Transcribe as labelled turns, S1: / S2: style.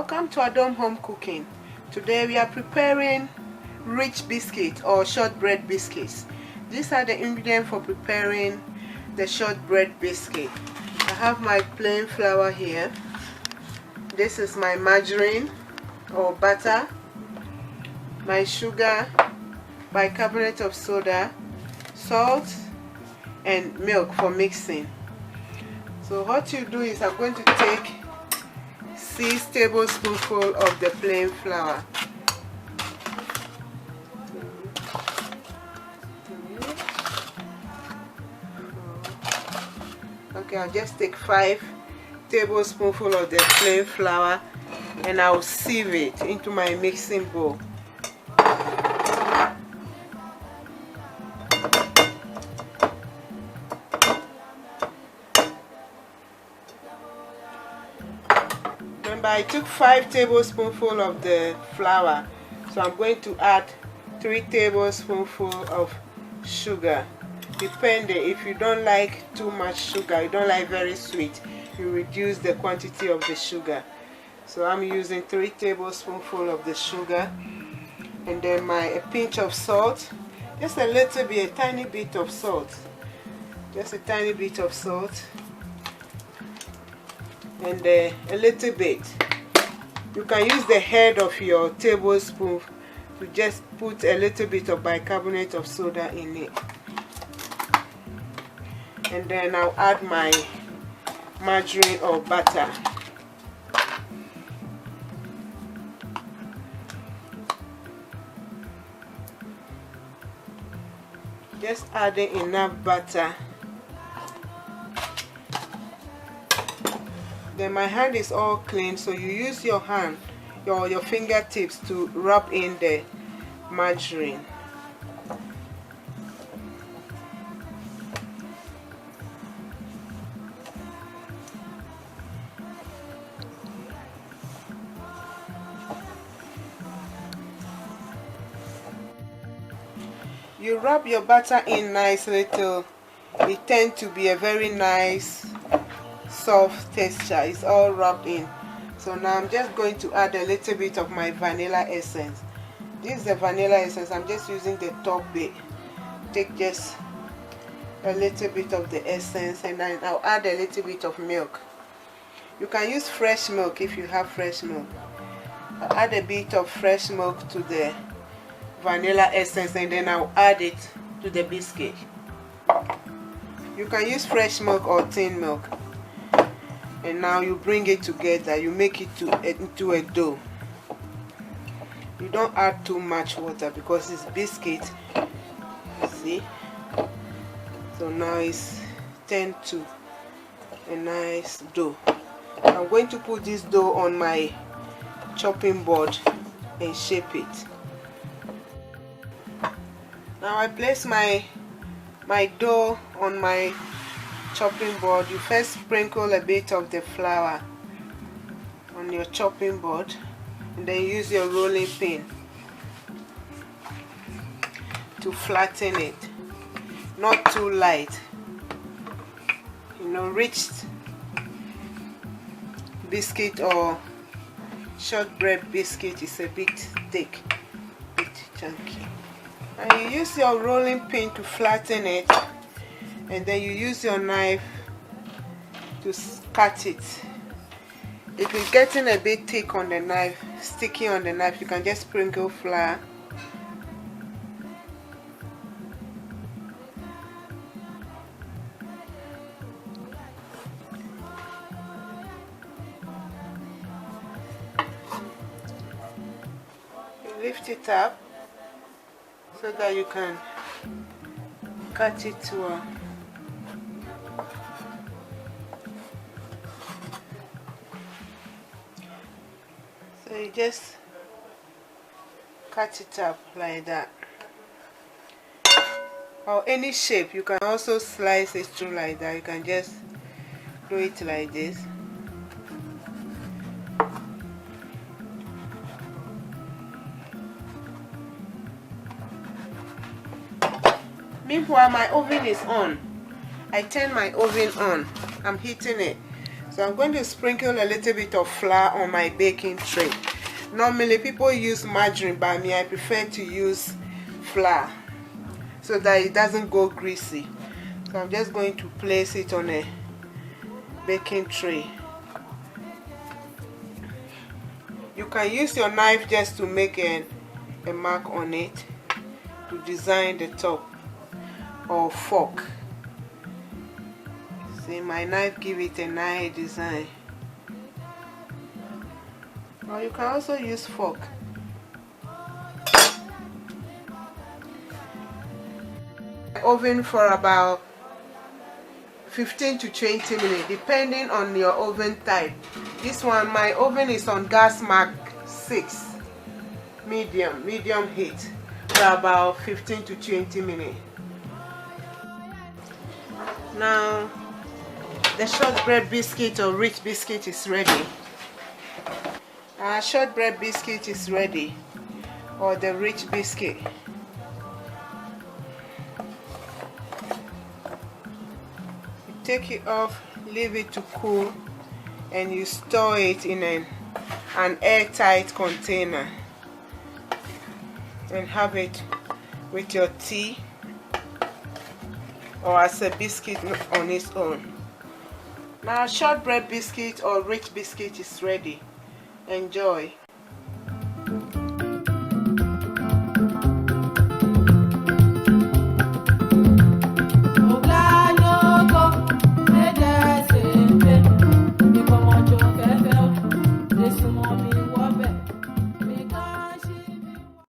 S1: Welcome to Adom Home Cooking. Today we are preparing rich biscuit or shortbread biscuits. These are the ingredients for preparing the shortbread biscuit. I have my plain flour here. This is my margarine or butter, my sugar, bicarbonate of soda, salt, and milk for mixing. So what you do is I'm going to take 6 tablespoonfuls of the plain flour. Okay, I'll just take 5 tablespoonfuls of the plain flour and I'll sieve it into my mixing bowl. Remember, I took 5 tablespoonfuls of the flour, so I'm going to add 3 tablespoonfuls of sugar. Depending, if you don't like too much sugar, you don't like very sweet, you reduce the quantity of the sugar. So I'm using 3 tablespoonfuls of the sugar, and then a pinch of salt, just a little bit, a tiny bit of salt, just a tiny bit of salt, and a little bit. You can use the head of your tablespoon to just put a little bit of bicarbonate of soda in it. And then I'll add my margarine or butter. Just adding enough butter. Then my hand is all clean, so you use your hand, your fingertips to rub in the margarine. You rub your butter in nicely till it tends to be a very nice soft texture. It's all rubbed in. So now I'm just going to add a little bit of my vanilla essence. This is the vanilla essence. I'm just using the top bit. Take just a little bit of the essence, and then I'll add a little bit of milk. You can use fresh milk if you have fresh milk. I'll add a bit of fresh milk to the vanilla essence, and then I'll add it to the biscuit. You can use fresh milk or tin milk. And now you bring it together, you make it into a dough. You don't add too much water because it's biscuit. See? So now it's turned to a nice dough. I'm going to put this dough on my chopping board and shape it. Now I place my dough on my chopping board. You first sprinkle a bit of the flour on your chopping board, and then use your rolling pin to flatten it. Not too light. You know, rich biscuit or shortbread biscuit is a bit thick, a bit chunky. And you use your rolling pin to flatten it, and then you use your knife to cut it. If it's getting a bit thick on the knife, sticky on the knife, you can just sprinkle flour. You lift it up so that you can cut it to a so you just cut it up like that, or any shape. You can also slice it through like that. You can just do it like this. Meanwhile, my oven is on. I turn my oven on. I'm heating it. So I'm going to sprinkle a little bit of flour on my baking tray. Normally people use margarine, but me, I prefer to use flour so that it doesn't go greasy. So I'm just going to place it on a baking tray. You can use your knife just to make a mark on it to design the top, or fork. See, my knife give it a nice design. Or you can also use fork. Oven for about 15 to 20 minutes depending on your oven type. This one, my oven is on gas mark 6, medium heat, for about 15 to 20 minutes. Now the shortbread biscuit or rich biscuit is ready. Our shortbread biscuit is ready, or the rich biscuit. You take it off, leave it to cool, and you store it in an airtight container and have it with your tea or as a biscuit on its own. Now shortbread biscuit or rich biscuit is ready. Enjoy.